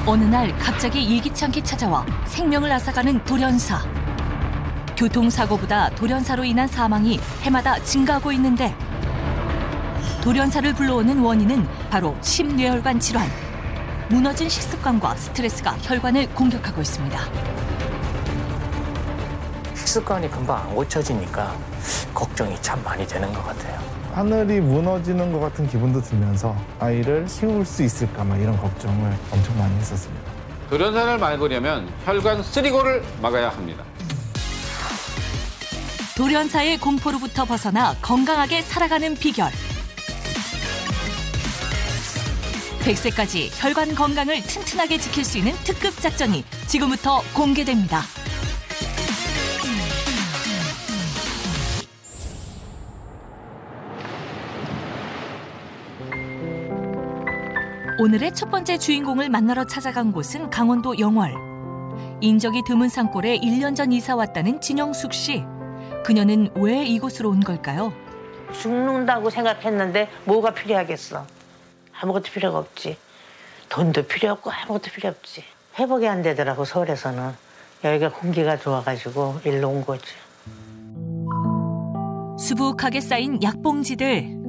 어느 날 갑자기 예기치 않게 찾아와 생명을 앗아가는 돌연사. 교통사고보다 돌연사로 인한 사망이 해마다 증가하고 있는데 돌연사를 불러오는 원인은 바로 심뇌혈관 질환. 무너진 식습관과 스트레스가 혈관을 공격하고 있습니다. 식습관이 금방 안 고쳐지니까 걱정이 참 많이 되는 것 같아요. 하늘이 무너지는 것 같은 기분도 들면서 아이를 키울 수 있을까 막 이런 걱정을 엄청 많이 했었습니다. 돌연사를 막으려면 혈관 쓰리고를 막아야 합니다. 돌연사의 공포로부터 벗어나 건강하게 살아가는 비결. 100세까지 혈관 건강을 튼튼하게 지킬 수 있는 특급 작전이 지금부터 공개됩니다. 오늘의 첫 번째 주인공을 만나러 찾아간 곳은 강원도 영월. 인적이 드문 산골에 1년 전 이사 왔다는 진영숙 씨. 그녀는 왜 이곳으로 온 걸까요? 죽는다고 생각했는데 뭐가 필요하겠어. 아무것도 필요가 없지. 돈도 필요 없고 아무것도 필요 없지. 회복이 안 되더라고, 서울에서는. 여기가 공기가 좋아가지고 일로 온 거지. 수북하게 쌓인 약봉지들.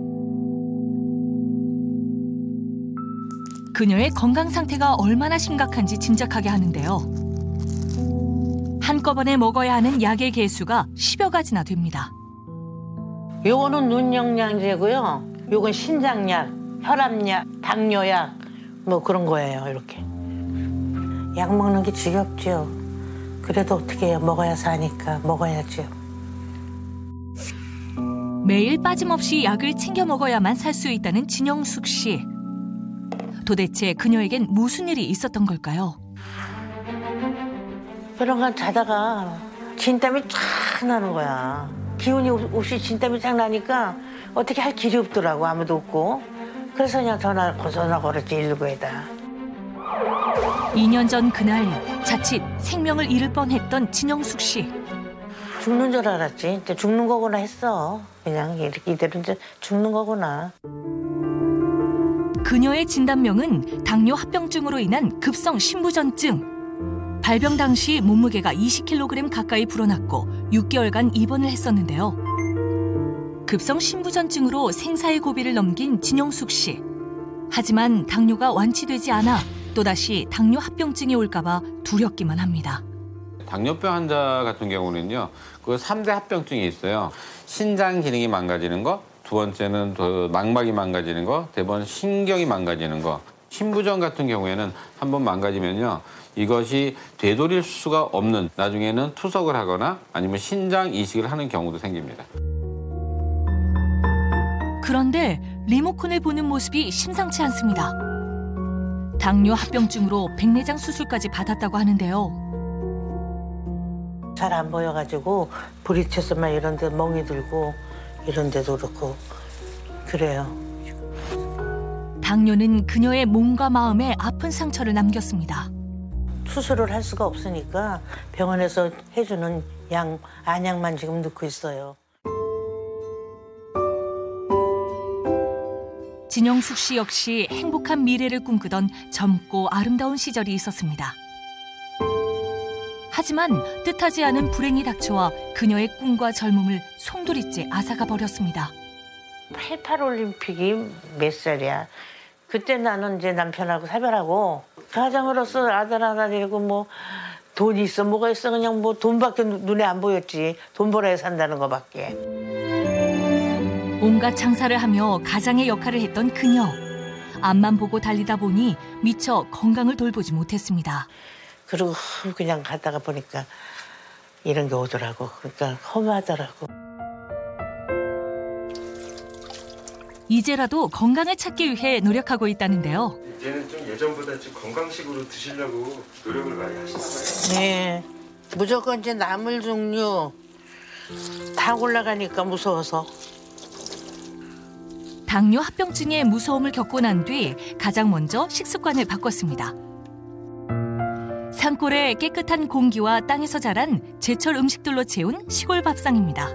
그녀의 건강 상태가 얼마나 심각한지 짐작하게 하는데요. 한꺼번에 먹어야 하는 약의 개수가 10여 가지나 됩니다. 요거는 눈영양제고요. 요건 신장약, 혈압약, 당뇨약 뭐 그런 거예요, 이렇게. 약 먹는 게 지겹죠. 그래도 어떻게 해요? 먹어야 사니까 먹어야죠. 매일 빠짐없이 약을 챙겨 먹어야만 살 수 있다는 진영숙 씨. 도대체 그녀에겐 무슨 일이 있었던 걸까요? 그런가 자다가 진땀이 쫙 나는 거야. 기운이 없이 진땀이 쫙 나니까 어떻게 할 길이 없더라고, 아무도 없고. 그래서 그냥 전화 걸었지, 119에다. 2년 전 그날 자칫 생명을 잃을 뻔했던 진영숙 씨. 죽는 줄 알았지. 이제 죽는 거구나 했어. 그냥 이렇게 이대로 이제 죽는 거구나. 그녀의 진단명은 당뇨 합병증으로 인한 급성 심부전증. 발병 당시 몸무게가 20kg 가까이 불어났고 6개월간 입원을 했었는데요. 급성 심부전증으로 생사의 고비를 넘긴 진영숙 씨. 하지만 당뇨가 완치되지 않아 또다시 당뇨 합병증이 올까 봐 두렵기만 합니다. 당뇨병 환자 같은 경우는요, 그 3대 합병증이 있어요. 신장 기능이 망가지는 거, 두 번째는 망막이 망가지는 거, 세 번째는 신경이 망가지는 거. 심부전 같은 경우에는 한번 망가지면요, 이것이 되돌릴 수가 없는, 나중에는 투석을 하거나 아니면 신장 이식을 하는 경우도 생깁니다. 그런데 리모컨을 보는 모습이 심상치 않습니다. 당뇨 합병증으로 백내장 수술까지 받았다고 하는데요. 잘 안 보여가지고 브리체스만 이런 데 멍이 들고 이런 데도 그렇고 그래요. 당뇨는 그녀의 몸과 마음에 아픈 상처를 남겼습니다. 수술을 할 수가 없으니까 병원에서 해주는 안약만 지금 넣고 있어요. 진영숙 씨 역시 행복한 미래를 꿈꾸던 젊고 아름다운 시절이 있었습니다. 하지만 뜻하지 않은 불행이 닥쳐와 그녀의 꿈과 젊음을 송두리째 앗아가 버렸습니다. 88 올림픽이 몇 살이야? 그때 나는 이제 남편하고 사별하고 가장으로서 아들 하나 데리고 뭐 돈이 있어 뭐가 있어 그냥 뭐 돈밖에 눈에 안 보였지. 돈 벌어야 산다는 거밖에. 온갖 장사를 하며 가장의 역할을 했던 그녀. 앞만 보고 달리다 보니 미처 건강을 돌보지 못했습니다. 그리고 그냥 가다가 보니까 이런 게 오더라고. 그러니까 허무하더라고. 이제라도 건강을 찾기 위해 노력하고 있다는데요. 이제는 좀 예전보다 좀 건강식으로 드시려고 노력을 많이 하시나 봐요. 네. 무조건 이제 나물 종류 다 올라가니까 무서워서. 당뇨 합병증의 무서움을 겪고 난 뒤 가장 먼저 식습관을 바꿨습니다. 산골 산골의 깨끗한 공기와 땅에서 자란 제철 음식들로 채운 시골 밥상입니다.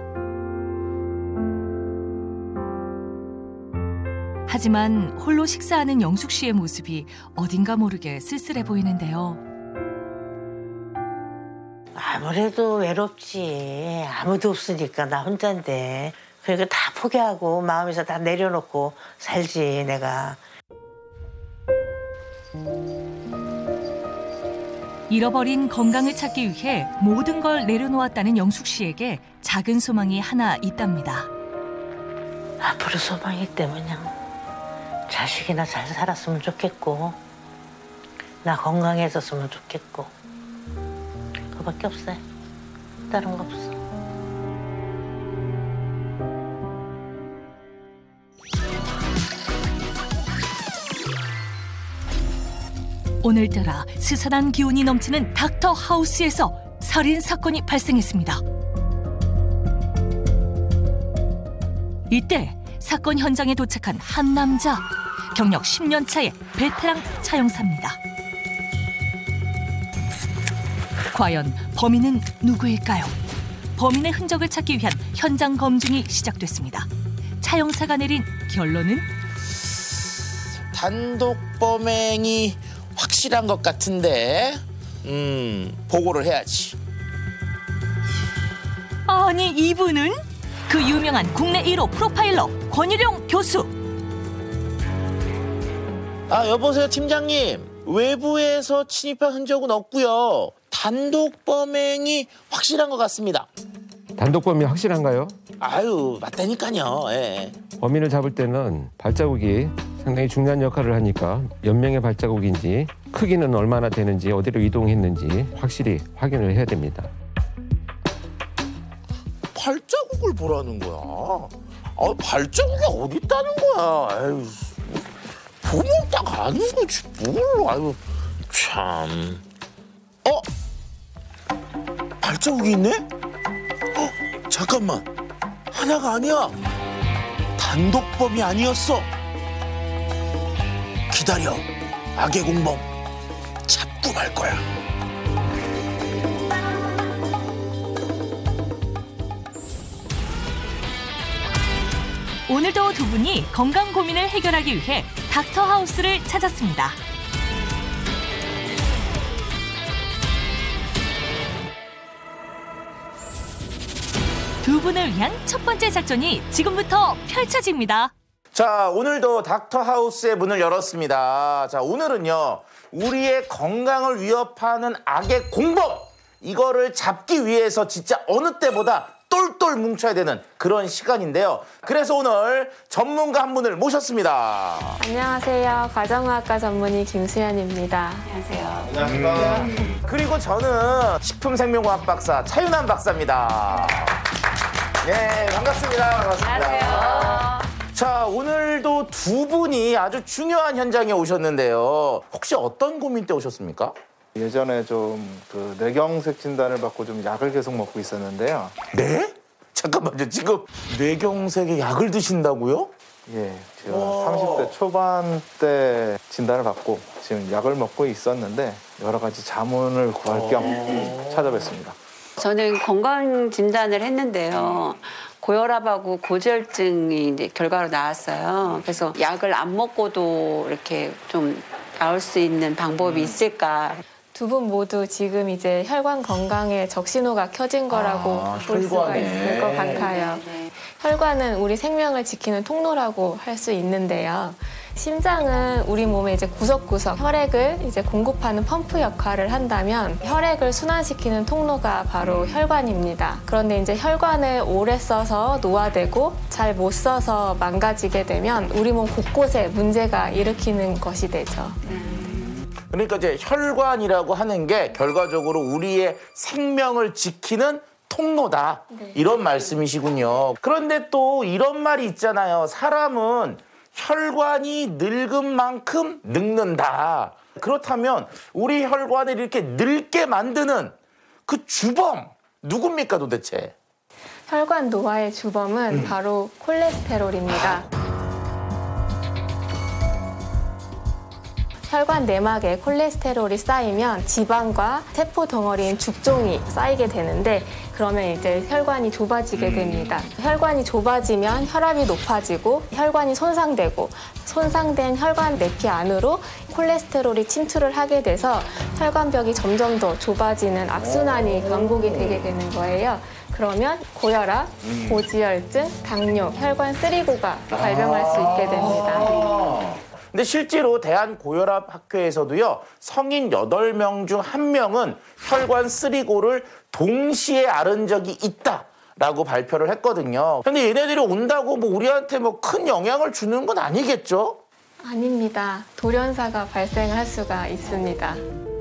하지만 홀로 식사하는 영숙 씨의 모습이 어딘가 모르게 쓸쓸해 보이는데요. 아무래도 외롭지. 아무도 없으니까 나 혼자인데. 그러니까 다 포기하고 마음에서 다 내려놓고 살지 내가. 잃어버린 건강을 찾기 위해 모든 걸 내려놓았다는 영숙 씨에게 작은 소망이 하나 있답니다. 앞으로 소망이 있다면 그냥 자식이나 잘 살았으면 좋겠고 나 건강해졌으면 좋겠고 그밖에 없어요. 다른 거 없어. 오늘따라 스산한 기운이 넘치는 닥터 하우스에서 살인 사건이 발생했습니다. 이때 사건 현장에 도착한 한 남자, 경력 10년 차의 베테랑 차영사입니다. 과연 범인은 누구일까요? 범인의 흔적을 찾기 위한 현장 검증이 시작됐습니다. 차영사가 내린 결론은? 단독 범행이 확실한 것 같은데 보고를 해야지. 아니 이분은 그 유명한 국내 1호 프로파일러 권일용 교수. 아 여보세요 팀장님. 외부에서 침입한 흔적은 없고요. 단독 범행이 확실한 것 같습니다. 단독 범이 확실한가요? 아유 맞다니까요. 예. 범인을 잡을 때는 발자국이 상당히 중요한 역할을 하니까 몇 명의 발자국인지 크기는 얼마나 되는지 어디로 이동했는지 확실히 확인을 해야 됩니다. 발자국을 보라는 거야. 아 발자국이 어디 있다는 거야. 에이, 보면 딱 아는 거지 뭘. 아유 참. 발자국이 있네? 잠깐만. 하나가 아니야. 단독범이 아니었어. 기다려. 악의 공범 잡고 말 거야. 오늘도 두 분이 건강 고민을 해결하기 위해 닥터 하우스를 찾았습니다. 두 분을 위한 첫 번째 작전이 지금부터 펼쳐집니다. 자, 오늘도 닥터 하우스의 문을 열었습니다. 자, 오늘은요, 우리의 건강을 위협하는 악의 공범! 이거를 잡기 위해서 진짜 어느 때보다 똘똘 뭉쳐야 되는 그런 시간인데요. 그래서 오늘 전문가 한 분을 모셨습니다. 안녕하세요. 가정의학과 전문의 김수연입니다. 안녕하세요. 안녕하십니까. 그리고 저는 식품생명과학 박사 차윤환 박사입니다. 네, 반갑습니다. 반갑습니다. 안녕하세요. 자, 오늘도 두 분이 아주 중요한 현장에 오셨는데요. 혹시 어떤 고민 때 오셨습니까? 예전에 좀 그 뇌경색 진단을 받고 좀 약을 계속 먹고 있었는데요. 네? 잠깐만요. 지금 뇌경색에 약을 드신다고요? 예, 제가 30대 초반 때 진단을 받고 지금 약을 먹고 있었는데 여러 가지 자문을 구할 겸 찾아뵙습니다. 저는 건강 진단을 했는데요. 고혈압하고 고지혈증이 이제 결과로 나왔어요. 그래서 약을 안 먹고도 이렇게 좀 나올 수 있는 방법이 있을까? 두 분 모두 지금 이제 혈관 건강에 적신호가 켜진 거라고 볼 수가 있을 것 같아요. 혈관은 우리 생명을 지키는 통로라고 할 수 있는데요. 심장은 우리 몸의 이제 구석구석 혈액을 이제 공급하는 펌프 역할을 한다면 혈액을 순환시키는 통로가 바로 혈관입니다. 그런데 이제 혈관을 오래 써서 노화되고 잘 못 써서 망가지게 되면 우리 몸 곳곳에 문제가 일으키는 것이 되죠. 그러니까 이제 혈관이라고 하는 게 결과적으로 우리의 생명을 지키는 통로다. 네. 이런 말씀이시군요. 그런데 또 이런 말이 있잖아요. 사람은 혈관이 늙은 만큼 늙는다. 그렇다면 우리 혈관을 이렇게 늙게 만드는 그 주범 누굽니까 도대체? 혈관 노화의 주범은 바로 콜레스테롤입니다. 혈관 내막에 콜레스테롤이 쌓이면 지방과 세포 덩어리인 죽종이 쌓이게 되는데 그러면 이제 혈관이 좁아지게 됩니다. 혈관이 좁아지면 혈압이 높아지고 혈관이 손상되고 손상된 혈관 내피 안으로 콜레스테롤이 침투를 하게 돼서 혈관벽이 점점 더 좁아지는 악순환이 반복이 되게 되는 거예요. 그러면 고혈압, 고지혈증, 당뇨, 혈관 쓰리고가 발병할 수 있게 됩니다. 근데 실제로 대한고혈압학회에서도요, 성인 8명 중 1명은 혈관 쓰리고를 동시에 앓은 적이 있다라고 발표를 했거든요. 근데 얘네들이 온다고 뭐 우리한테 뭐 큰 영향을 주는 건 아니겠죠? 아닙니다. 돌연사가 발생할 수가 있습니다.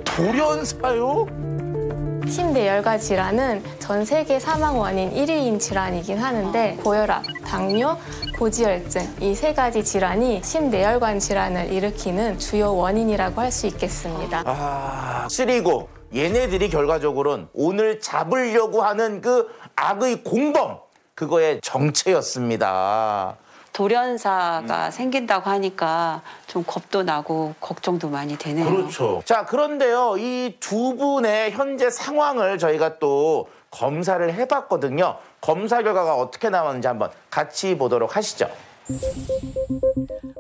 돌연사요? 심내열과 질환은 전 세계 사망 원인 1위인 질환이긴 하는데 고혈압, 당뇨, 고지혈증 이 3가지 질환이 심내열관 질환을 일으키는 주요 원인이라고 할 수 있겠습니다. 쓰리고 얘네들이 결과적으로는 오늘 잡으려고 하는 그 악의 공범 그거의 정체였습니다. 돌연사가 생긴다고 하니까 좀 겁도 나고 걱정도 많이 되네요. 그렇죠. 자, 그런데요, 이 두 분의 현재 상황을 저희가 또 검사를 해봤거든요. 검사 결과가 어떻게 나왔는지 한번 같이 보도록 하시죠.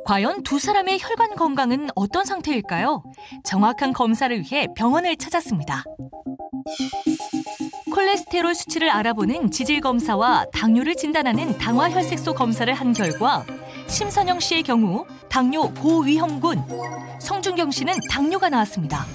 과연 두 사람의 혈관 건강은 어떤 상태일까요? 정확한 검사를 위해 병원을 찾았습니다. 콜레스테롤 수치를 알아보는 지질검사와 당뇨를 진단하는 당화혈색소 검사를 한 결과 심선영 씨의 경우 당뇨 고위험군, 성준경 씨는 당뇨가 나왔습니다.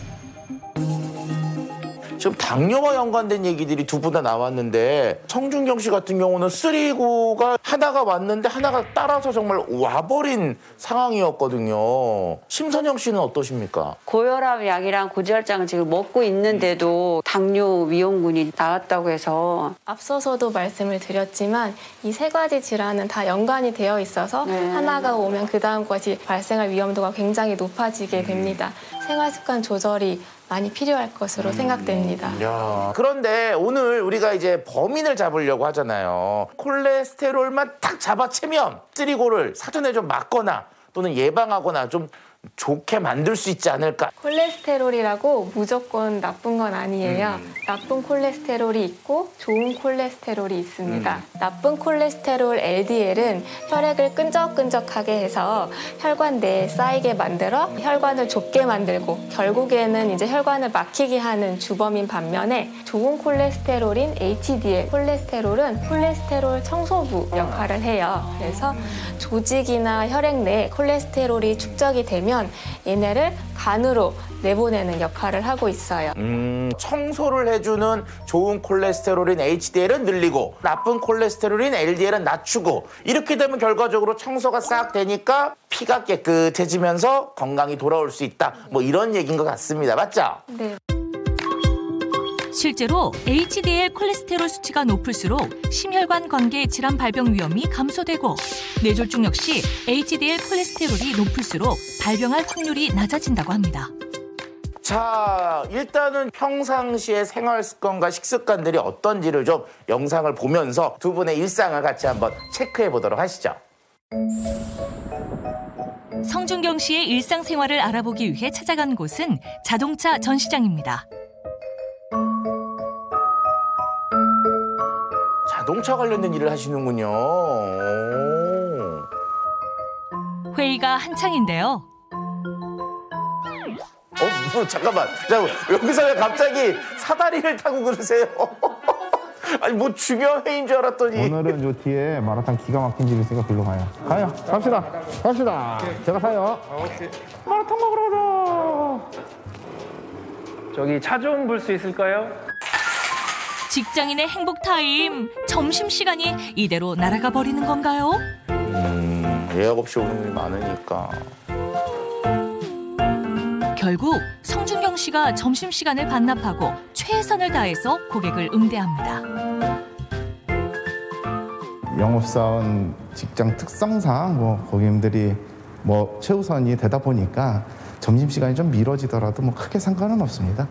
지금 당뇨와 연관된 얘기들이 두 분 다 나왔는데 성준경 씨 같은 경우는 쓰리고가 하나가 왔는데 하나가 따라서 정말 와버린 상황이었거든요. 심선영 씨는 어떠십니까? 고혈압 약이랑 고지혈증을 지금 먹고 있는데도 당뇨 위험군이 나왔다고 해서 앞서서도 말씀을 드렸지만 이 3가지 질환은 다 연관이 되어 있어서 하나가 오면 그 다음 것이 발생할 위험도가 굉장히 높아지게 됩니다. 생활습관 조절이 많이 필요할 것으로 생각됩니다. 야, 그런데 오늘 우리가 이제 범인을 잡으려고 하잖아요. 콜레스테롤만 딱 잡아채면 쓰리고를 사전에 좀 막거나 또는 예방하거나 좀 좋게 만들 수 있지 않을까? 콜레스테롤이라고 무조건 나쁜 건 아니에요. 나쁜 콜레스테롤이 있고 좋은 콜레스테롤이 있습니다. 나쁜 콜레스테롤 LDL은 혈액을 끈적끈적하게 해서 혈관 내에 쌓이게 만들어 혈관을 좁게 만들고 결국에는 이제 혈관을 막히게 하는 주범인 반면에 좋은 콜레스테롤인 HDL 콜레스테롤은 콜레스테롤 청소부 역할을 해요. 그래서 조직이나 혈액 내에 콜레스테롤이 축적이 되면 얘네를 간으로 내보내는 역할을 하고 있어요. 청소를 해주는 좋은 콜레스테롤인 HDL은 늘리고 나쁜 콜레스테롤인 LDL은 낮추고 이렇게 되면 결과적으로 청소가 싹 되니까 피가 깨끗해지면서 건강이 돌아올 수 있다. 뭐 이런 얘기인 것 같습니다. 맞죠? 네. 실제로 HDL 콜레스테롤 수치가 높을수록 심혈관 관계 질환 발병 위험이 감소되고 뇌졸중 역시 HDL 콜레스테롤이 높을수록 발병할 확률이 낮아진다고 합니다. 자, 일단은 평상시의 생활 습관과 식습관들이 어떤지를 좀 영상을 보면서 두 분의 일상을 같이 한번 체크해 보도록 하시죠. 성준경 씨의 일상생활을 알아보기 위해 찾아간 곳은 자동차 전시장입니다. 자동차 관련된 일을 하시는군요. 회의가 한창인데요. 잠깐만. 여기서 왜 갑자기 사다리를 타고 그러세요? 아니, 뭐 중요한 회의인 줄 알았더니. 오늘은 요 뒤에 마라탕 기가 막힌 집이 있으니까 글로 가요. 가요. 갑시다. 갑시다. 제가 사요. 마라탕 먹으러 가자. 저기 차 좀 볼 수 있을까요? 직장인의 행복 타임. 점심시간이 이대로 날아가 버리는 건가요? 예약 없이 오는 분이 많으니까. 결국 성준경 씨가 점심시간을 반납하고 최선을 다해서 고객을 응대합니다. 영업사원 직장 특성상 고객님들이 최우선이 되다 보니까 점심시간이 좀 미뤄지더라도 크게 상관은 없습니다.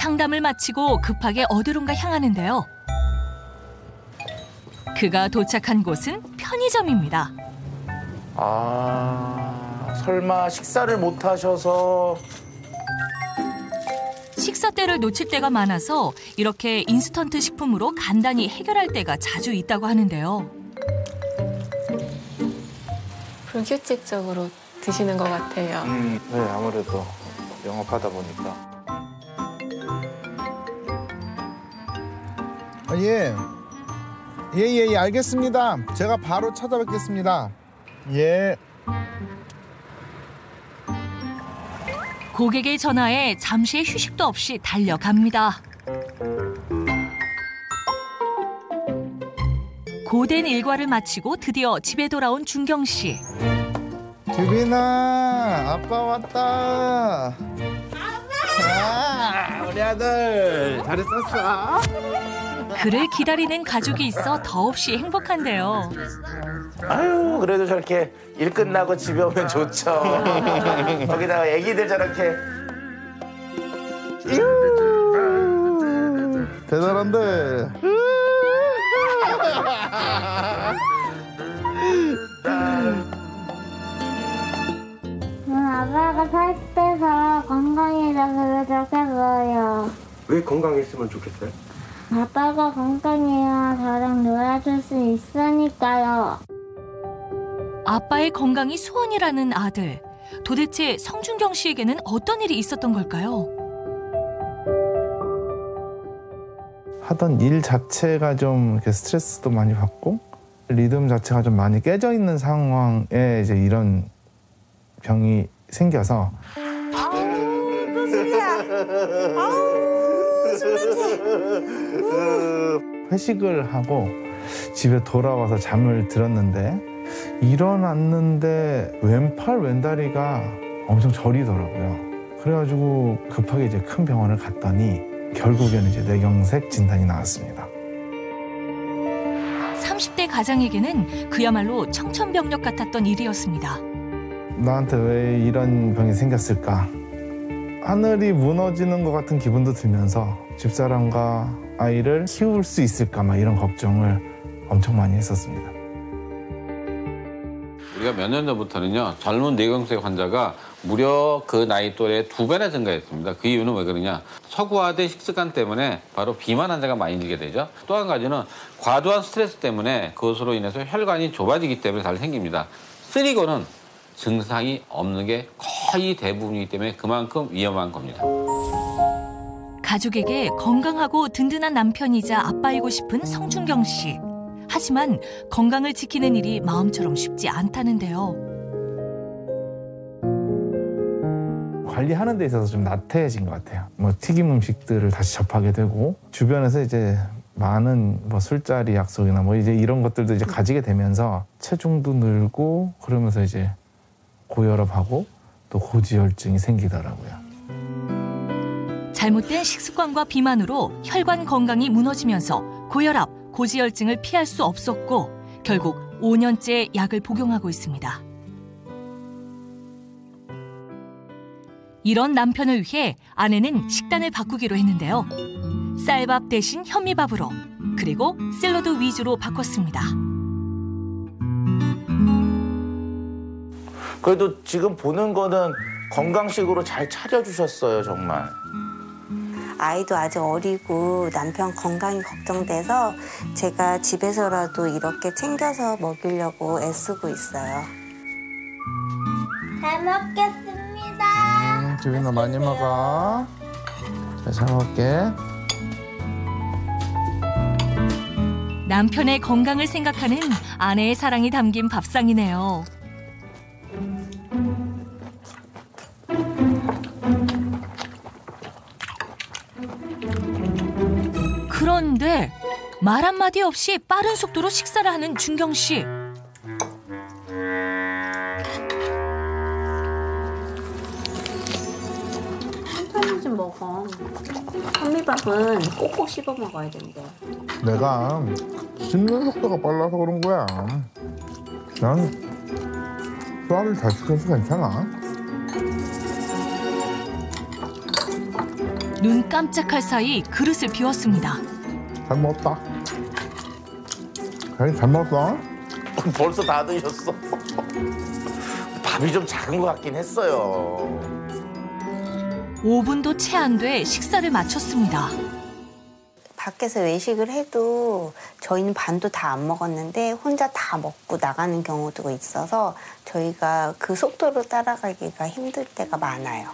상담을 마치고 급하게 어디론가 향하는데요. 그가 도착한 곳은 편의점입니다. 설마 식사를 못 하셔서. 식사 때를 놓칠 때가 많아서 이렇게 인스턴트 식품으로 간단히 해결할 때가 자주 있다고 하는데요. 불규칙적으로 드시는 것 같아요. 네, 아무래도 영업하다 보니까. 예, 알겠습니다. 제가 바로 찾아뵙겠습니다. 예. 고객의 전화에 잠시의 휴식도 없이 달려갑니다. 고된 일과를 마치고 드디어 집에 돌아온 준경 씨. 규빈아, 아빠 왔다. 아빠! 우리 아들 잘 있었어? 그를 기다리는 가족이 있어 더없이 행복한데요. 아유, 그래도 저렇게 일 끝나고 집에 오면 좋죠. 거기다가 애기들 저렇게. 대단한데. 아빠가 살 빼서 건강해져서 좋겠어요. 왜 건강했으면 좋겠어요? 아빠가 건강해야 저랑 놀아줄 수 있으니까요. 아빠의 건강이 소원이라는 아들. 도대체 성준경 씨에게는 어떤 일이 있었던 걸까요? 하던 일 자체가 좀 이렇게 스트레스도 많이 받고 리듬 자체가 좀 많이 깨져 있는 상황에 이제 이런 병이 생겨서. 또 소리야. 회식을 하고 집에 돌아와서 잠을 들었는데 일어났는데 왼팔 왼다리가 엄청 저리더라고요. 그래가지고 급하게 이제 큰 병원을 갔더니 결국에는 이제 뇌경색 진단이 나왔습니다. 30대 가장에게는 그야말로 청천벽력 같았던 일이었습니다. 나한테 왜 이런 병이 생겼을까? 하늘이 무너지는 것 같은 기분도 들면서 집사람과 아이를 키울 수 있을까 막 이런 걱정을 엄청 많이 했었습니다. 우리가 몇 년 전부터는요, 젊은 뇌경색 환자가 무려 그 나이 또래 2배나 증가했습니다. 그 이유는 왜 그러냐? 서구화된 식습관 때문에 바로 비만 환자가 많이 들게 되죠. 또 한 가지는 과도한 스트레스 때문에 그것으로 인해서 혈관이 좁아지기 때문에 잘 생깁니다. 쓰리고는 증상이 없는 게 거의 대부분이기 때문에 그만큼 위험한 겁니다. 가족에게 건강하고 든든한 남편이자 아빠이고 싶은 성준경 씨. 하지만 건강을 지키는 일이 마음처럼 쉽지 않다는데요. 관리하는 데 있어서 좀 나태해진 것 같아요. 뭐 튀김 음식들을 다시 접하게 되고 주변에서 이제 많은 뭐 술자리 약속이나 뭐 이제 이런 것들도 이제 가지게 되면서 체중도 늘고 그러면서 이제 고혈압하고 또 고지혈증이 생기더라고요. 잘못된 식습관과 비만으로 혈관 건강이 무너지면서 고혈압, 고지혈증을 피할 수 없었고 결국 5년째 약을 복용하고 있습니다. 이런 남편을 위해 아내는 식단을 바꾸기로 했는데요. 쌀밥 대신 현미밥으로 그리고 샐러드 위주로 바꿨습니다. 그래도 지금 보는 거는 건강식으로 잘 차려주셨어요, 정말. 아이도 아직 어리고 남편 건강이 걱정돼서 제가 집에서라도 이렇게 챙겨서 먹이려고 애쓰고 있어요. 잘 먹겠습니다. 규빈아 많이 먹어. 잘 먹을게. 남편의 건강을 생각하는 아내의 사랑이 담긴 밥상이네요. 그런데 말 한마디 없이 빠른 속도로 식사를 하는 준경 씨. 천천히 좀 먹어. 현미밥은 꼭꼭 씹어 먹어야 된대. 내가 씹는 속도가 빨라서 그런 거야. 난 소화를 잘 시켜서 괜찮아. 눈 깜짝할 사이 그릇을 비웠습니다. 잘 먹었다. 잘 먹었어. 벌써 다 드셨어. 밥이 좀 작은 것 같긴 했어요. 5분도 채 안 돼 식사를 마쳤습니다. 밖에서 외식을 해도 저희는 반도 다 안 먹었는데 혼자 다 먹고 나가는 경우도 있어서 저희가 그 속도로 따라가기가 힘들 때가 많아요.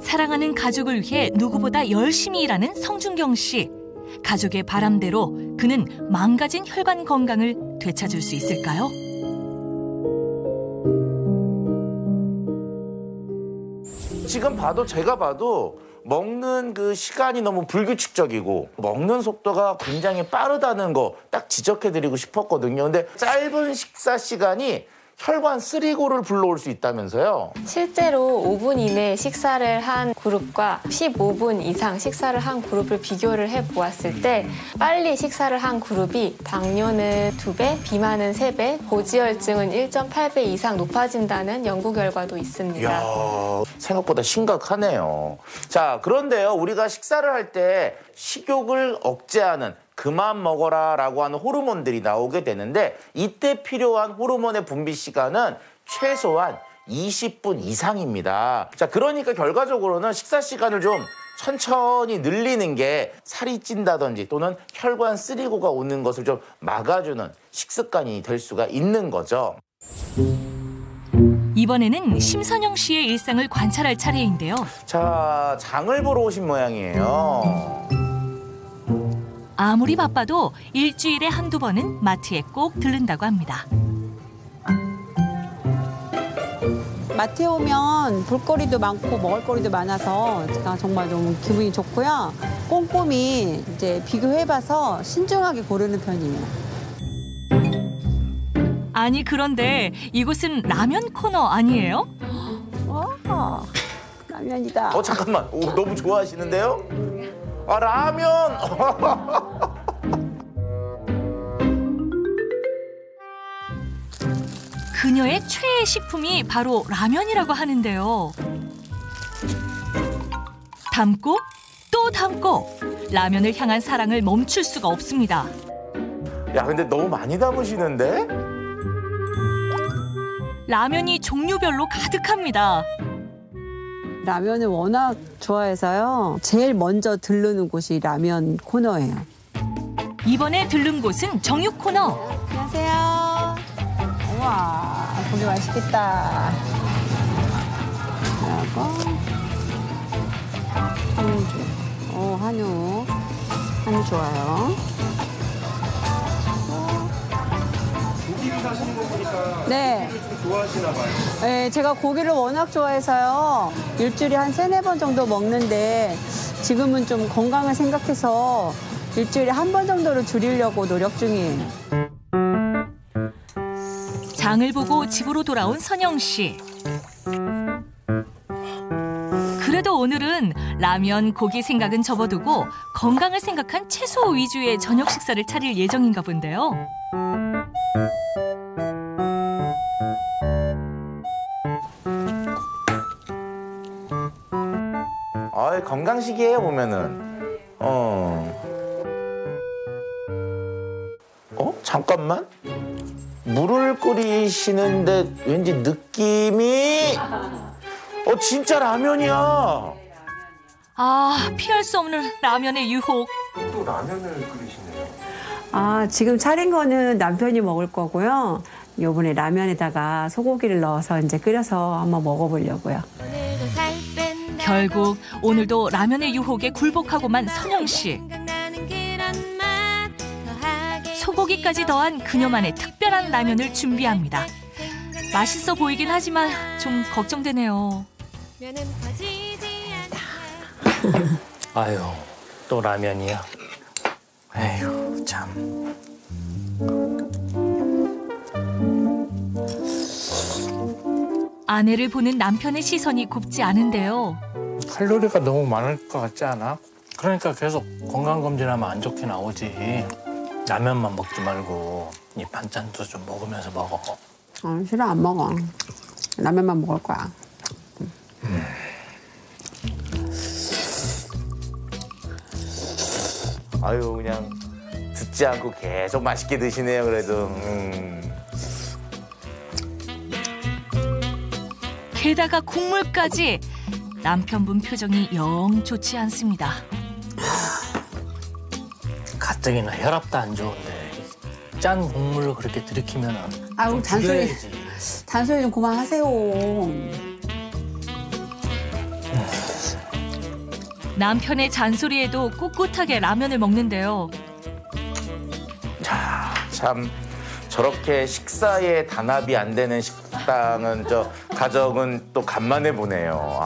사랑하는 가족을 위해 누구보다 열심히 일하는 성준경 씨. 가족의 바람대로 그는 망가진 혈관 건강을 되찾을 수 있을까요? 지금 봐도 제가 봐도 먹는 그 시간이 너무 불규칙적이고 먹는 속도가 굉장히 빠르다는 거 딱 지적해드리고 싶었거든요. 근데 짧은 식사 시간이 혈관 쓰리고를 불러올 수 있다면서요? 실제로 5분 이내 식사를 한 그룹과 15분 이상 식사를 한 그룹을 비교를 해보았을 때 빨리 식사를 한 그룹이 당뇨는 2배, 비만은 3배, 고지혈증은 1.8배 이상 높아진다는 연구 결과도 있습니다. 이야, 생각보다 심각하네요. 자, 그런데요. 우리가 식사를 할 때 식욕을 억제하는 그만 먹어라 라고 하는 호르몬들이 나오게 되는데 이때 필요한 호르몬의 분비 시간은 최소한 20분 이상입니다. 자, 그러니까 결과적으로는 식사 시간을 좀 천천히 늘리는 게 살이 찐다든지 또는 혈관 쓰리고가 오는 것을 좀 막아주는 식습관이 될 수가 있는 거죠. 이번에는 심선영 씨의 일상을 관찰할 차례인데요. 자, 장을 보러 오신 모양이에요. 아무리 바빠도 일주일에 한두 번은 마트에 꼭 들른다고 합니다. 마트에 오면 볼거리도 많고 먹을거리도 많아서 제가 정말 너무 기분이 좋고요. 꼼꼼히 이제 비교해봐서 신중하게 고르는 편이에요. 아니 그런데 이곳은 라면 코너 아니에요? 와, 라면이다. 잠깐만. 오, 너무 좋아하시는데요? 아, 라면! 그녀의 최애 식품이 바로 라면이라고 하는데요. 담고 또 담고 라면을 향한 사랑을 멈출 수가 없습니다. 야, 근데 너무 많이 담으시는데? 라면이 종류별로 가득합니다. 라면을 워낙 좋아해서요. 제일 먼저 들르는 곳이 라면 코너예요. 이번에 들른 곳은 정육 코너. 안녕하세요. 우와, 고기 맛있겠다. 그리고 한우. 한우. 한우 좋아요. 고기를 사시는 거 보니까 네. 고기를 좀 좋아하시나 봐요. 네, 제가 고기를 워낙 좋아해서요. 일주일에 한 3-4번 정도 먹는데 지금은 좀 건강을 생각해서 일주일에 한 번 정도로 줄이려고 노력 중이에요. 장을 보고 집으로 돌아온 선영 씨. 그래도 오늘은 라면, 고기 생각은 접어두고 건강을 생각한 채소 위주의 저녁 식사를 차릴 예정인가 본데요. 건강식이에요, 보면은. 잠깐만. 물을 끓이시는데 왠지 느낌이 진짜 라면이야. 아, 피할 수 없는 라면의 유혹. 또 라면을 끓이시네요. 아, 지금 차린 거는 남편이 먹을 거고요. 요번에 라면에다가 소고기를 넣어서 이제 끓여서 한번 먹어보려고요. 결국 오늘도 라면의 유혹에 굴복하고만 선영 씨. 소고기까지 더한 그녀만의 특별한 라면을 준비합니다. 맛있어 보이긴 하지만 좀 걱정되네요. 아유, 또 라면이야. 아유, 참. 아내를 보는 남편의 시선이 곱지 않은데요. 칼로리가 너무 많을 것 같지 않아? 그러니까 계속 건강검진하면 안 좋게 나오지. 라면만 먹지 말고 이 반찬도 좀 먹으면서 먹어. 싫어, 안 먹어. 라면만 먹을 거야. 아유, 그냥 듣지 않고 계속 맛있게 드시네요, 그래도. 게다가 국물까지. 남편분 표정이 영 좋지 않습니다. 가뜩이나 혈압도 안 좋은데 짠 국물을 그렇게 들이키면은 아우 잔소리 좀 그만하세요. 남편의 잔소리에도 꿋꿋하게 라면을 먹는데요. 자, 참 저렇게 식사에 단합이 안 되는 식당은 가정은 또 간만에 보네요.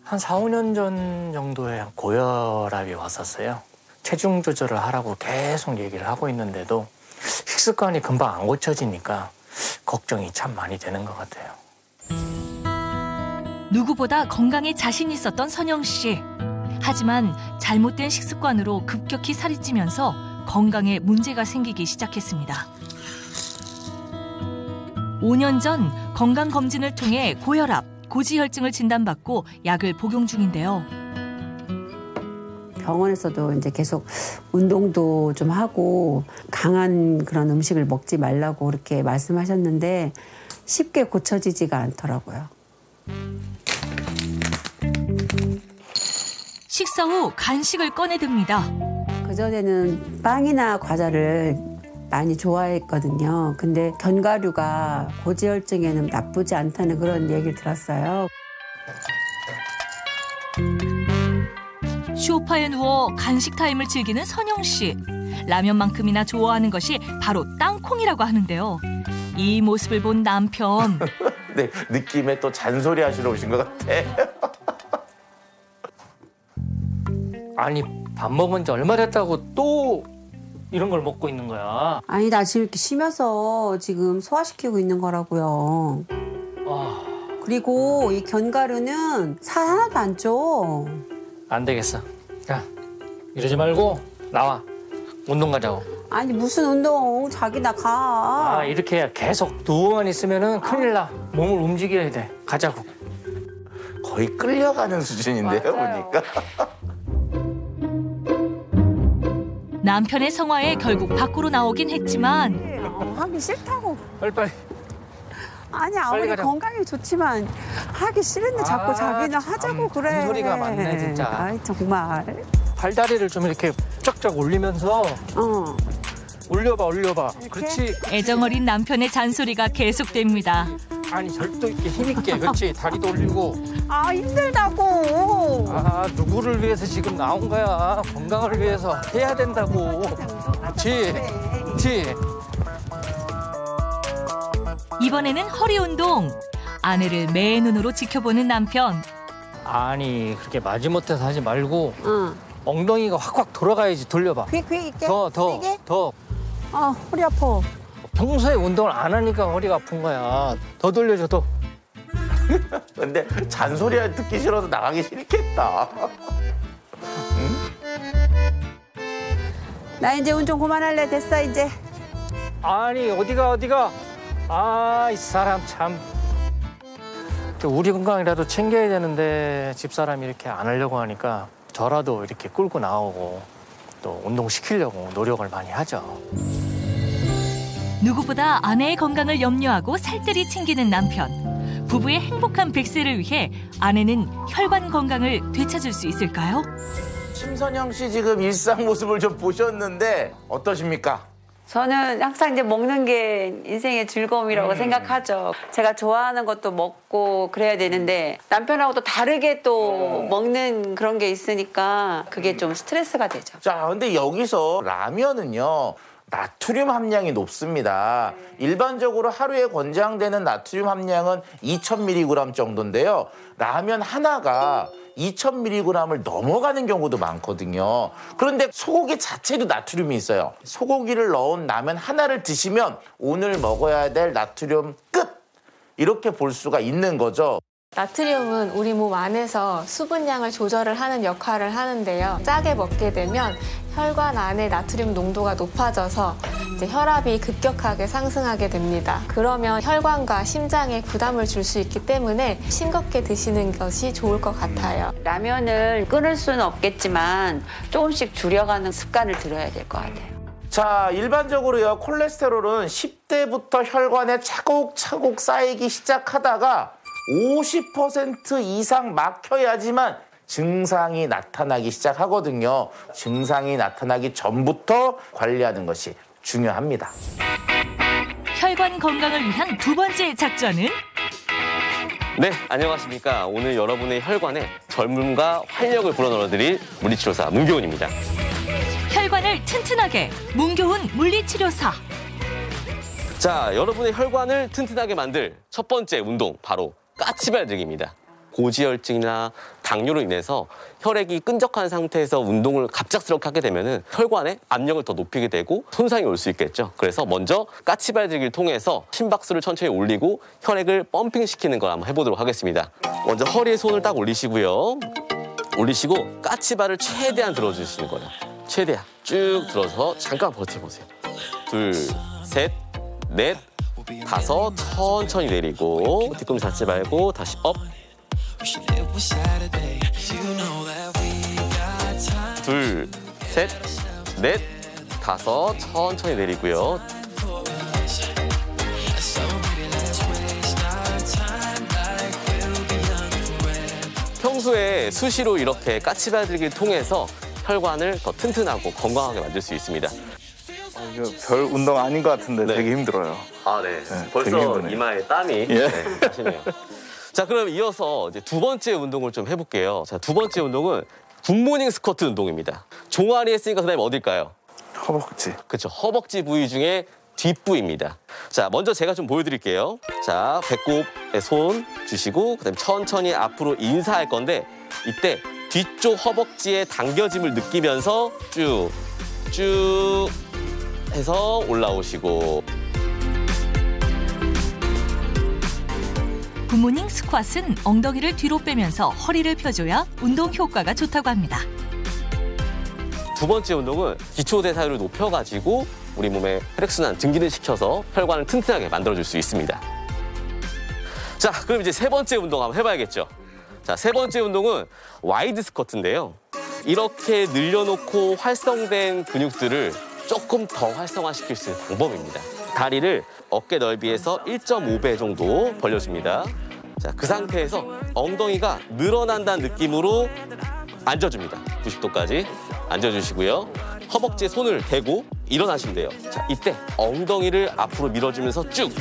한 4, 5년 전 정도에 고혈압이 왔었어요. 체중 조절을 하라고 계속 얘기를 하고 있는데도 식습관이 금방 안 고쳐지니까 걱정이 참 많이 되는 것 같아요. 누구보다 건강에 자신 있었던 선영 씨. 하지만 잘못된 식습관으로 급격히 살이 찌면서 건강에 문제가 생기기 시작했습니다. 5년 전 건강검진을 통해 고혈압, 고지혈증을 진단받고 약을 복용 중인데요. 병원에서도 이제 계속 운동도 좀 하고 강한 그런 음식을 먹지 말라고 그렇게 말씀하셨는데 쉽게 고쳐지지가 않더라고요. 식사 후 간식을 꺼내듭니다. 그전에는 빵이나 과자를 많이 좋아했거든요. 근데 견과류가 고지혈증에는 나쁘지 않다는 그런 얘기를 들었어요. 소파에 누워 간식 타임을 즐기는 선영 씨. 라면만큼이나 좋아하는 것이 바로 땅콩이라고 하는데요. 이 모습을 본 남편. 네, 느낌에 또 잔소리 하시러 오신 것 같아. 아니, 밥 먹은 지 얼마 됐다고 또 이런 걸 먹고 있는 거야? 아니, 나 지금 이렇게 쉬면서 지금 소화시키고 있는 거라고요. 그리고 이 견과류는 살 하나도 안 쪄. 안 되겠어. 자, 이러지 말고 나와. 운동 가자고. 아니, 무슨 운동. 자기 나 가. 이렇게 계속 누워만 있으면은 큰일 나. 몸을 움직여야 돼. 가자고. 거의 끌려가는 수준인데요, 보니까. 남편의 성화에 결국 밖으로 나오긴 했지만 하기 싫다고. 빨리. 아니, 아무리 건강에 좋지만 하기 싫은데 자꾸 자기는 하자고 그래. 소리가 많네, 진짜. 아이, 정말. 팔다리를 좀 이렇게 쫙쫙 올리면서 올려봐. 그렇지. 애정어린 남편의 잔소리가 계속됩니다. 아니, 절도 있게 힘있게. 그렇지. 다리도 올리고. 힘들다고. 누구를 위해서 지금 나온 거야. 건강을 위해서 해야 된다고. 그렇지. 이번에는 허리 운동. 아내를 매눈으로 지켜보는 남편. 아니, 그렇게 마지못해서 하지 말고 엉덩이가 확확 돌아가야지. 돌려봐. 귀 있게. 더. 허리 아파. 평소에 운동을 안 하니까 허리가 아픈 거야. 더 돌려줘, 더. 근데 잔소리 듣기 싫어서 나가기 싫겠다. 나 이제 운동 그만할래. 됐어, 이제. 아니, 어디가. 이 사람 참. 우리 건강이라도 챙겨야 되는데 집사람이 이렇게 안 하려고 하니까 저라도 이렇게 끌고 나오고 또 운동시키려고 노력을 많이 하죠. 누구보다 아내의 건강을 염려하고 살뜰히 챙기는 남편. 부부의 행복한 100세를 위해 아내는 혈관 건강을 되찾을 수 있을까요? 심선영 씨 지금 일상 모습을 좀 보셨는데 어떠십니까? 저는 항상 이제 먹는 게 인생의 즐거움이라고 생각하죠. 제가 좋아하는 것도 먹고 그래야 되는데 남편하고 또 다르게 또 먹는 그런 게 있으니까 그게 좀 스트레스가 되죠. 자, 근데 여기서 라면은요. 나트륨 함량이 높습니다. 일반적으로 하루에 권장되는 나트륨 함량은 2000mg 정도인데요. 라면 하나가 2000mg을 넘어가는 경우도 많거든요. 그런데 소고기 자체도 나트륨이 있어요. 소고기를 넣은 라면 하나를 드시면 오늘 먹어야 될 나트륨 끝! 이렇게 볼 수가 있는 거죠. 나트륨은 우리 몸 안에서 수분량을 조절을 하는 역할을 하는데요. 짜게 먹게 되면 혈관 안에 나트륨 농도가 높아져서 이제 혈압이 급격하게 상승하게 됩니다. 그러면 혈관과 심장에 부담을 줄 수 있기 때문에 싱겁게 드시는 것이 좋을 것 같아요. 라면을 끊을 수는 없겠지만 조금씩 줄여가는 습관을 들여야 될 것 같아요. 자, 일반적으로요. 콜레스테롤은 10대부터 혈관에 차곡차곡 쌓이기 시작하다가 50% 이상 막혀야지만 증상이 나타나기 시작하거든요. 증상이 나타나기 전부터 관리하는 것이 중요합니다. 혈관 건강을 위한 두 번째 작전은? 네, 안녕하십니까. 오늘 여러분의 혈관에 젊음과 활력을 불어넣어드릴 물리치료사 문교훈입니다. 혈관을 튼튼하게, 문교훈 물리치료사. 자, 여러분의 혈관을 튼튼하게 만들 첫 번째 운동, 바로 까치발들기입니다. 고지혈증이나 당뇨로 인해서 혈액이 끈적한 상태에서 운동을 갑작스럽게 하게 되면 혈관에 압력을 더 높이게 되고 손상이 올 수 있겠죠. 그래서 먼저 까치발들기를 통해서 심박수를 천천히 올리고 혈액을 펌핑시키는 걸 한번 해보도록 하겠습니다. 먼저 허리에 손을 딱 올리시고요. 올리시고 까치발을 최대한 들어주시는 거예요. 최대한 쭉 들어서 잠깐 버텨보세요. 둘, 셋, 넷, 다섯, 천천히 내리고 뒤꿈치 닿지 말고 다시 업. 둘, 셋, 넷, 다섯, 천천히 내리고요. 평소에 수시로 이렇게 까치발들기를 통해서 혈관을 더 튼튼하고 건강하게 만들 수 있습니다. 이거 별 운동 아닌 것 같은데 네. 되게 힘들어요. 아, 네. 네, 벌써 이마에 땀이 나시네요. 자, 그럼 이어서 이제 두 번째 운동을 좀 해볼게요. 자, 두 번째 운동은 굿모닝 스쿼트 운동입니다. 종아리 했으니까 그다음에 어딜까요? 허벅지. 그렇죠. 허벅지 부위 중에 뒷부입니다. 자, 먼저 제가 좀 보여드릴게요. 자, 배꼽에 손 주시고 그다음에 천천히 앞으로 인사할 건데 이때 뒤쪽 허벅지의 당겨짐을 느끼면서 쭉 해서 올라오시고. 굿모닝 스쿼트는 엉덩이를 뒤로 빼면서 허리를 펴줘야 운동 효과가 좋다고 합니다. 두 번째 운동은 기초대사율을 높여가지고 우리 몸의 혈액순환 증진을 시켜서 혈관을 튼튼하게 만들어줄 수 있습니다. 자, 그럼 이제 세 번째 운동 한번 해봐야겠죠. 자, 세 번째 운동은 와이드 스쿼트인데요. 이렇게 늘려놓고 활성된 근육들을 조금 더 활성화시킬 수 있는 방법입니다. 다리를 어깨 넓이에서 1.5배 정도 벌려줍니다. 자, 그 상태에서 엉덩이가 늘어난다는 느낌으로 앉아줍니다. 90도까지 앉아주시고요. 허벅지에 손을 대고 일어나시면 돼요. 자, 이때 엉덩이를 앞으로 밀어주면서 쭉.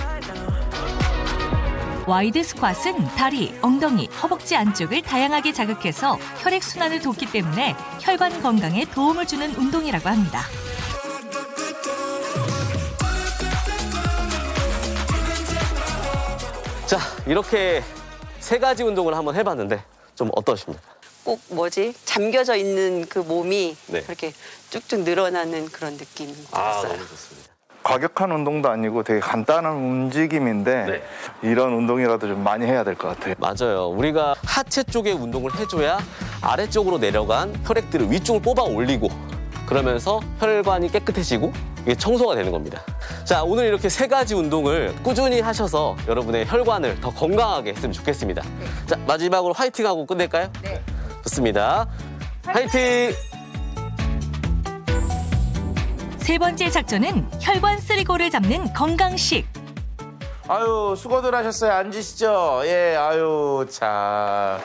와이드 스쿼트는 다리, 엉덩이, 허벅지 안쪽을 다양하게 자극해서 혈액순환을 돕기 때문에 혈관 건강에 도움을 주는 운동이라고 합니다. 자, 이렇게 세 가지 운동을 한번 해봤는데 좀 어떠십니까? 꼭 잠겨져 있는 그 몸이 네. 그렇게 쭉쭉 늘어나는 그런 느낌이 들었어요. 너무 좋습니다. 과격한 운동도 아니고 되게 간단한 움직임인데 네. 이런 운동이라도 좀 많이 해야 될 것 같아요. 맞아요. 우리가 하체 쪽에 운동을 해줘야 아래쪽으로 내려간 혈액들을 위쪽으로 뽑아 올리고 그러면서 혈관이 깨끗해지고 이게 청소가 되는 겁니다. 자, 오늘 이렇게 세 가지 운동을 꾸준히 하셔서 여러분의 혈관을 더 건강하게 했으면 좋겠습니다. 네. 자, 마지막으로 화이팅하고 끝낼까요? 네. 좋습니다. 화이팅! 세 번째 작전은 혈관 쓰리고를 잡는 건강식. 아유, 수고들 하셨어요. 앉으시죠. 예, 아유, 자,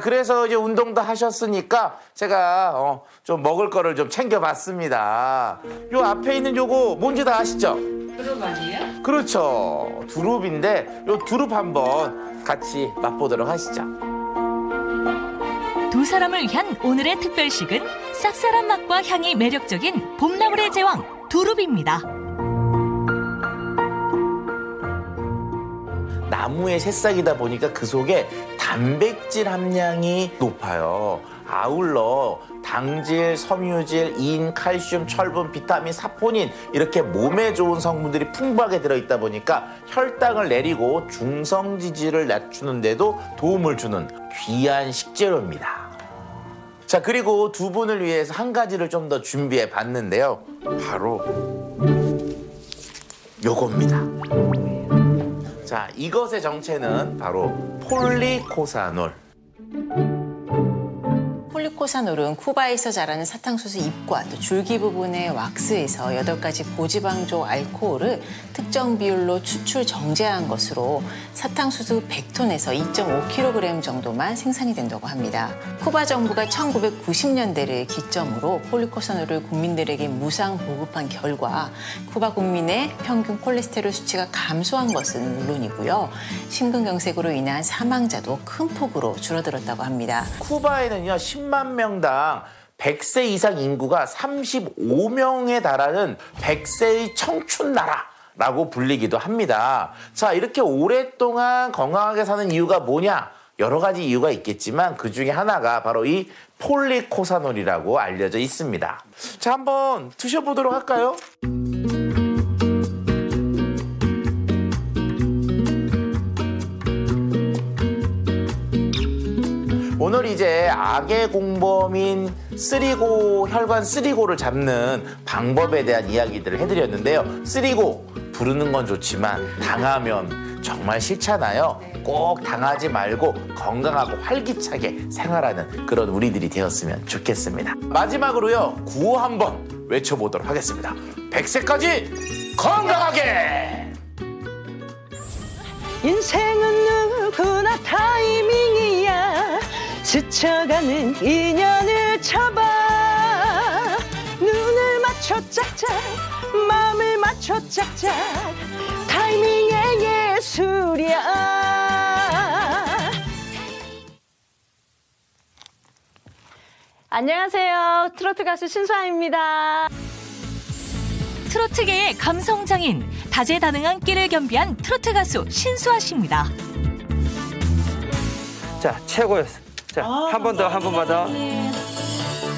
그래서 이제 운동도 하셨으니까 제가 좀 먹을 거를 좀 챙겨봤습니다. 요 앞에 있는 요거 뭔지 다 아시죠? 두릅 아니에요? 그렇죠. 두릅인데 요 두릅 한번 같이 맛보도록 하시죠. 두 사람을 위한 오늘의 특별식은 쌉쌀한 맛과 향이 매력적인 봄나물의 제왕 두릅입니다. 나무의 새싹이다 보니까 그 속에 단백질 함량이 높아요. 아울러 당질, 섬유질, 인, 칼슘, 철분, 비타민, 사포닌 이렇게 몸에 좋은 성분들이 풍부하게 들어있다 보니까 혈당을 내리고 중성지질을 낮추는 데도 도움을 주는 귀한 식재료입니다. 자, 그리고 두 분을 위해서 한 가지를 좀 더 준비해 봤는데요. 바로 요겁니다. 자, 이것의 정체는 바로 폴리코사놀. 폴리코사놀은 쿠바에서 자라는 사탕수수 잎과 또 줄기 부분의 왁스에서 8가지 고지방조 알코올을 특정 비율로 추출 정제한 것으로 사탕수수 100톤에서 2.5kg 정도만 생산이 된다고 합니다. 쿠바 정부가 1990년대를 기점으로 폴리코사놀을 국민들에게 무상 보급한 결과 쿠바 국민의 평균 콜레스테롤 수치가 감소한 것은 물론이고요. 심근경색으로 인한 사망자도 큰 폭으로 줄어들었다고 합니다. 쿠바에는요 10만 명당 100세 이상 인구가 35명에 달하는 100세의 청춘 나라라고 불리기도 합니다. 자, 이렇게 오랫동안 건강하게 사는 이유가 뭐냐? 여러 가지 이유가 있겠지만 그중에 하나가 바로 이 폴리코사놀이라고 알려져 있습니다. 자, 한번 드셔보도록 할까요? 오늘 이제 악의 공범인 쓰리고, 혈관 쓰리고를 잡는 방법에 대한 이야기들을 해드렸는데요. 쓰리고 부르는 건 좋지만 당하면 정말 싫잖아요. 꼭 당하지 말고 건강하고 활기차게 생활하는 그런 우리들이 되었으면 좋겠습니다. 마지막으로요, 구호 한번 외쳐보도록 하겠습니다. 100세까지 건강하게! 인생은 누구나 타이밍이야. 스쳐가는 인연을 잡아 눈을 맞춰 짝짝 마음을 맞춰 짝짝 타이밍의 예술이야. 안녕하세요. 트로트 가수 신수아입니다. 트로트계의 감성장인, 다재다능한 끼를 겸비한 트로트 가수 신수아 씨입니다. 자, 최고였어. 자, 한 번 더, 한 번만 더.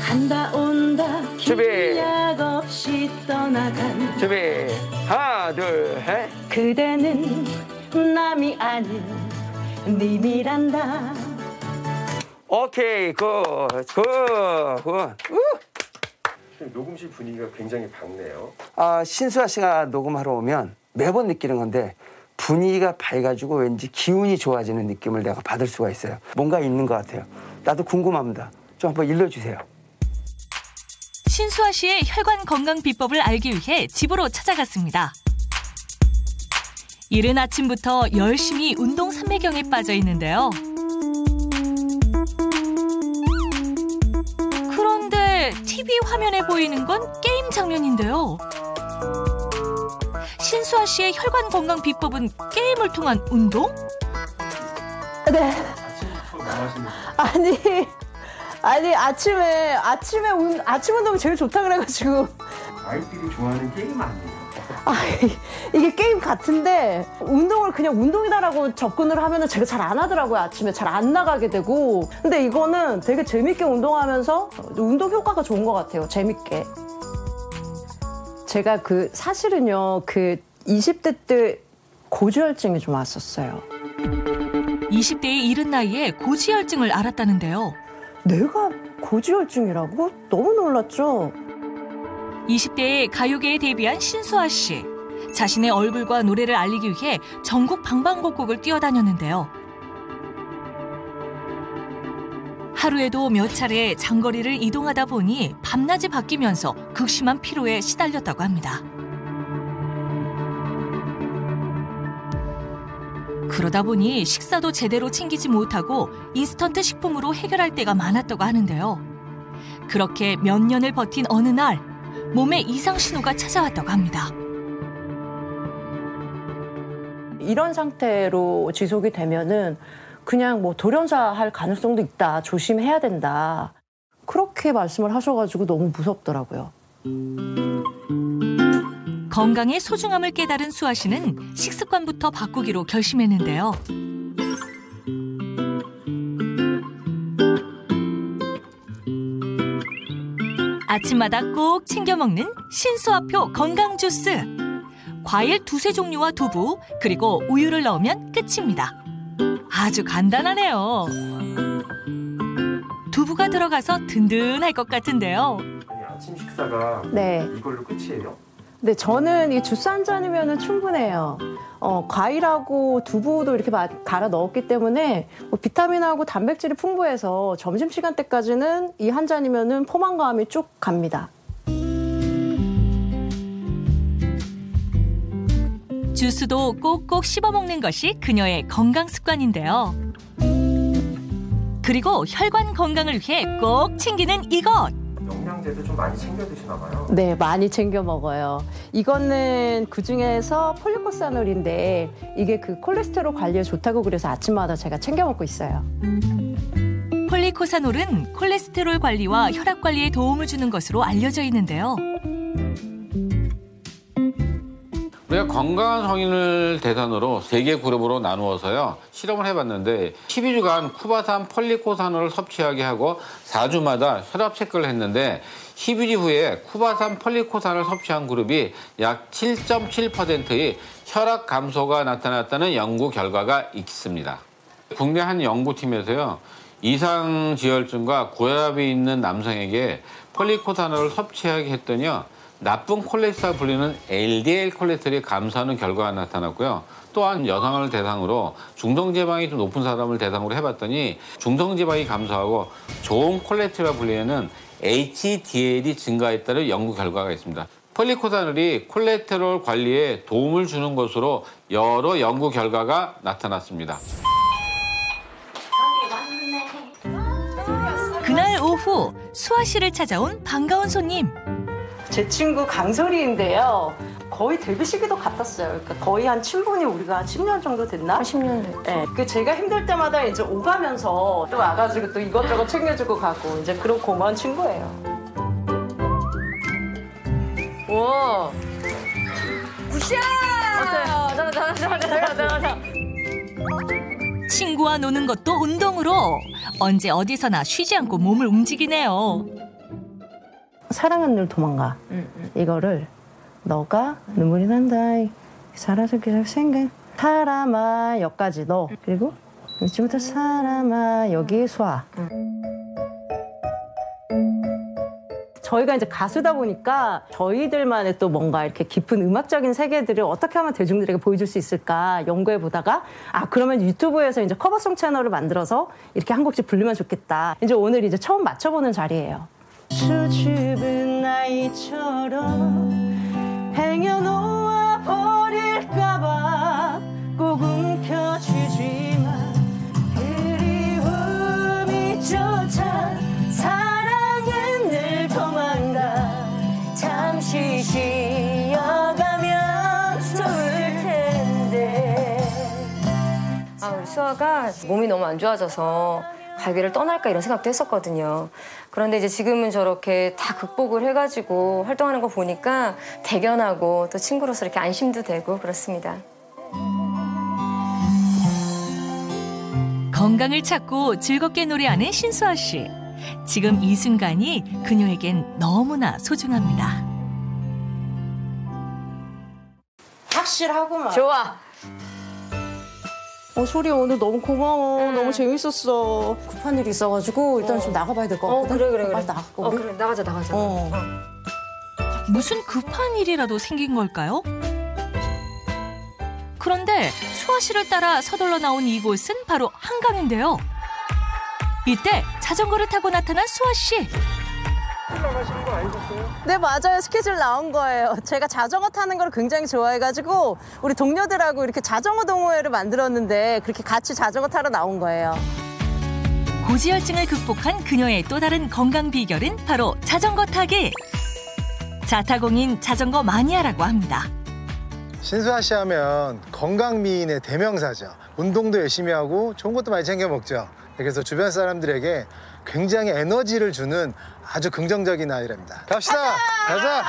간다 온다 준비. 약 없이 떠나간 준비. 하나, 둘, 셋. 그대는 남이 아닌 님이란다. 오케이, 굿. 녹음실 분위기가 굉장히 밝네요. 신수아 씨가 녹음하러 오면 매번 느끼는 건데 분위기가 밝아지고 왠지 기운이 좋아지는 느낌을 내가 받을 수가 있어요. 뭔가 있는 것 같아요. 나도 궁금합니다. 좀 한번 일러주세요. 신수아 씨의 혈관 건강 비법을 알기 위해 집으로 찾아갔습니다. 이른 아침부터 열심히 운동 삼매경에 빠져 있는데요. 그런데 TV 화면에 보이는 건 게임 장면인데요. 신수아 씨의 혈관 건강 비법은 게임을 통한 운동? 네. 아니 아침 운동이 제일 좋다 그래가지고. 아이들이 좋아하는 게임 아니에요? 이게 게임 같은데 운동을 그냥 운동이다라고 접근을 하면은 제가 잘 안 하더라고요. 아침에 잘 안 나가게 되고. 근데 이거는 되게 재밌게 운동하면서 운동 효과가 좋은 것 같아요. 재밌게. 제가 사실은요 20대 때 고지혈증이 좀 왔었어요. 20대의 이른 나이에 고지혈증을 앓았다는데요. 내가 고지혈증이라고? 너무 놀랐죠. 20대에 가요계에 데뷔한 신수아 씨. 자신의 얼굴과 노래를 알리기 위해 전국 방방곡곡을 뛰어다녔는데요. 하루에도 몇 차례 장거리를 이동하다 보니 밤낮이 바뀌면서 극심한 피로에 시달렸다고 합니다. 그러다 보니 식사도 제대로 챙기지 못하고 인스턴트 식품으로 해결할 때가 많았다고 하는데요. 그렇게 몇 년을 버틴 어느 날 몸에 이상 신호가 찾아왔다고 합니다. 이런 상태로 지속이 되면은 그냥 돌연사할 가능성도 있다. 조심해야 된다. 그렇게 말씀을 하셔가지고 너무 무섭더라고요. 건강의 소중함을 깨달은 수아 씨는 식습관부터 바꾸기로 결심했는데요. 아침마다 꼭 챙겨 먹는 신수아표 건강 주스. 과일 2세 종류와 두부, 그리고 우유를 넣으면 끝입니다. 아주 간단하네요. 두부가 들어가서 든든할 것 같은데요. 아니, 아침 식사가 네. 이걸로 끝이에요? 네, 저는 이 주스 한 잔이면 충분해요. 과일하고 두부도 이렇게 갈아 넣었기 때문에 비타민하고 단백질이 풍부해서 점심시간 때까지는 이 한 잔이면 포만감이 쭉 갑니다. 주스도 꼭꼭 씹어 먹는 것이 그녀의 건강 습관인데요. 그리고 혈관 건강을 위해 꼭 챙기는 이것. 영양제도 좀 많이 챙겨 드시나 봐요. 네, 많이 챙겨 먹어요. 이거는 그중에서 폴리코사놀인데 이게 그 콜레스테롤 관리에 좋다고 그래서 아침마다 제가 챙겨 먹고 있어요. 폴리코사놀은 콜레스테롤 관리와 혈압 관리에 도움을 주는 것으로 알려져 있는데요. 우리가 건강한 성인을 대상으로 3개 그룹으로 나누어서요. 실험을 해봤는데 12주간 쿠바산 폴리코사놀을 섭취하게 하고 4주마다 혈압 체크를 했는데 12주 후에 쿠바산 폴리코사놀을 섭취한 그룹이 약 7.7%의 혈압 감소가 나타났다는 연구 결과가 있습니다. 국내 한 연구팀에서요. 이상지혈증과 고혈압이 있는 남성에게 폴리코사놀을 섭취하게 했더니요. 나쁜 콜레스테롤 불리는 LDL 콜레스테롤이 감소하는 결과가 나타났고요. 또한 여성을 대상으로 중성지방이 좀 높은 사람을 대상으로 해봤더니 중성지방이 감소하고 좋은 콜레스테롤 분리에는 HDL이 증가했다는 연구 결과가 있습니다. 폴리코사놀이 콜레스테롤 관리에 도움을 주는 것으로 여러 연구 결과가 나타났습니다. 그날 오후 수아 씨를 찾아온 반가운 손님. 제 친구 강설이인데요. 거의 데뷔 시기도 같았어요. 그러니까 거의 한 친분이 우리가 10년 정도 됐나? 10년 됐죠. 네. 그 제가 힘들 때마다 이제 오가면서 또 와가지고 또 이것저것 챙겨주고 가고 이제 그런 고마운 친구예요. 와. 굿샷! 어때요? 친구와 노는 것도 운동으로 언제 어디서나 쉬지 않고 몸을 움직이네요. 사랑은 늘 도망가. 이거를 너가 눈물이 난다. 살아서 계속 생각. 사람아 여기까지 너. 그리고 이제부터 사람아 여기 수아. 저희가 이제 가수다 보니까 저희들만의 또 뭔가 이렇게 깊은 음악적인 세계들을 어떻게 하면 대중들에게 보여줄 수 있을까 연구해 보다가 그러면 유튜브에서 이제 커버송 채널을 만들어서 이렇게 한 곡씩 부르면 좋겠다. 이제 오늘 이제 처음 맞춰보는 자리예요. 수줍은 나이처럼 행여놓아 버릴까봐 꼭 움켜쥐지만 그리움이 쫓아 사랑은 늘 도망가 잠시 쉬어가면 좋을 텐데. 우리 수아가 몸이 너무 안 좋아져서 가게를 떠날까 이런 생각도 했었거든요. 그런데 이제 지금은 저렇게 다 극복을 해가지고 활동하는 거 보니까 대견하고 또 친구로서 이렇게 안심도 되고 그렇습니다. 건강을 찾고 즐겁게 노래하는 신수아 씨. 지금 이 순간이 그녀에겐 너무나 소중합니다. 확실하구만. 좋아. 소리 오늘 너무 고마워. 너무 재밌었어. 급한 일이 있어가지고 일단 좀 나가봐야 될 것 같거든. 그래. 빨리 나가. 그래. 나가자. 무슨 급한 일이라도 생긴 걸까요? 그런데 수아 씨를 따라 서둘러 나온 이곳은 바로 한강인데요. 이때 자전거를 타고 나타난 수아 씨. 올라가시는 거 아니셨어요? 네, 맞아요. 스케줄 나온 거예요. 제가 자전거 타는 걸 굉장히 좋아해가지고 우리 동료들하고 이렇게 자전거 동호회를 만들었는데 그렇게 같이 자전거 타러 나온 거예요. 고지혈증을 극복한 그녀의 또 다른 건강 비결은 바로 자전거 타기. 자타공인 자전거 마니아라고 합니다. 신수아 씨 하면 건강미인의 대명사죠. 운동도 열심히 하고 좋은 것도 많이 챙겨 먹죠. 그래서 주변 사람들에게 굉장히 에너지를 주는 아주 긍정적인 아이랍니다. 갑시다. 가자.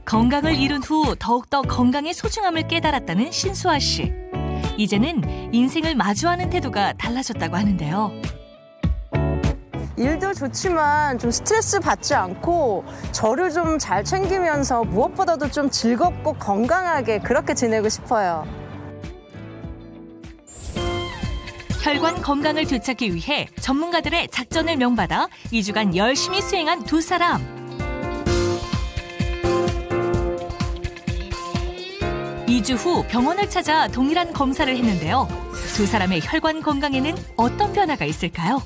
건강을 잃은 후 더욱더 건강의 소중함을 깨달았다는 신수아 씨. 이제는 인생을 마주하는 태도가 달라졌다고 하는데요. 일도 좋지만 좀 스트레스 받지 않고 저를 좀 잘 챙기면서 무엇보다도 좀 즐겁고 건강하게 그렇게 지내고 싶어요. 혈관 건강을 되찾기 위해 전문가들의 작전을 명받아 2주간 열심히 수행한 두 사람. 2주 후 병원을 찾아 동일한 검사를 했는데요. 두 사람의 혈관 건강에는 어떤 변화가 있을까요?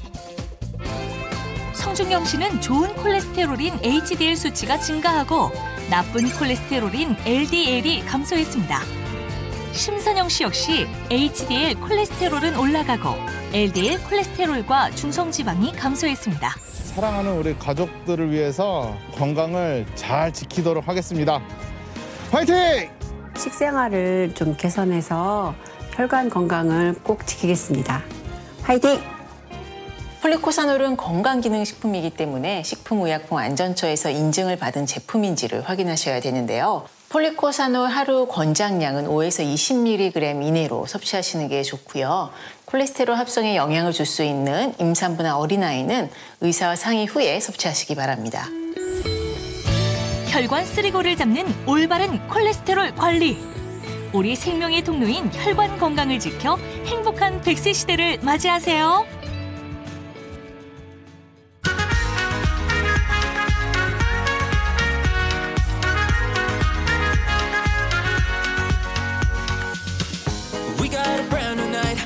성준경 씨는 좋은 콜레스테롤인 HDL 수치가 증가하고 나쁜 콜레스테롤인 LDL이 감소했습니다. 심선영 씨 역시 HDL 콜레스테롤은 올라가고 LDL 콜레스테롤과 중성지방이 감소했습니다. 사랑하는 우리 가족들을 위해서 건강을 잘 지키도록 하겠습니다. 화이팅! 식생활을 좀 개선해서 혈관 건강을 꼭 지키겠습니다. 화이팅! 폴리코사놀은 건강기능식품이기 때문에 식품의약품안전처에서 인증을 받은 제품인지를 확인하셔야 되는데요. 폴리코사놀 하루 권장량은 5에서 20mg 이내로 섭취하시는 게 좋고요. 콜레스테롤 합성에 영향을 줄 수 있는 임산부나 어린아이는 의사와 상의 후에 섭취하시기 바랍니다. 혈관 쓰리고를 잡는 올바른 콜레스테롤 관리. 우리 생명의 통로인 혈관 건강을 지켜 행복한 100세 시대를 맞이하세요. We got a brand new night.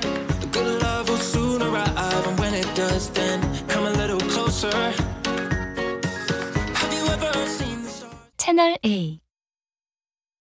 Good love will soon arrive, and when it does, then come a little closer. Have you ever seen the stars? 채널 A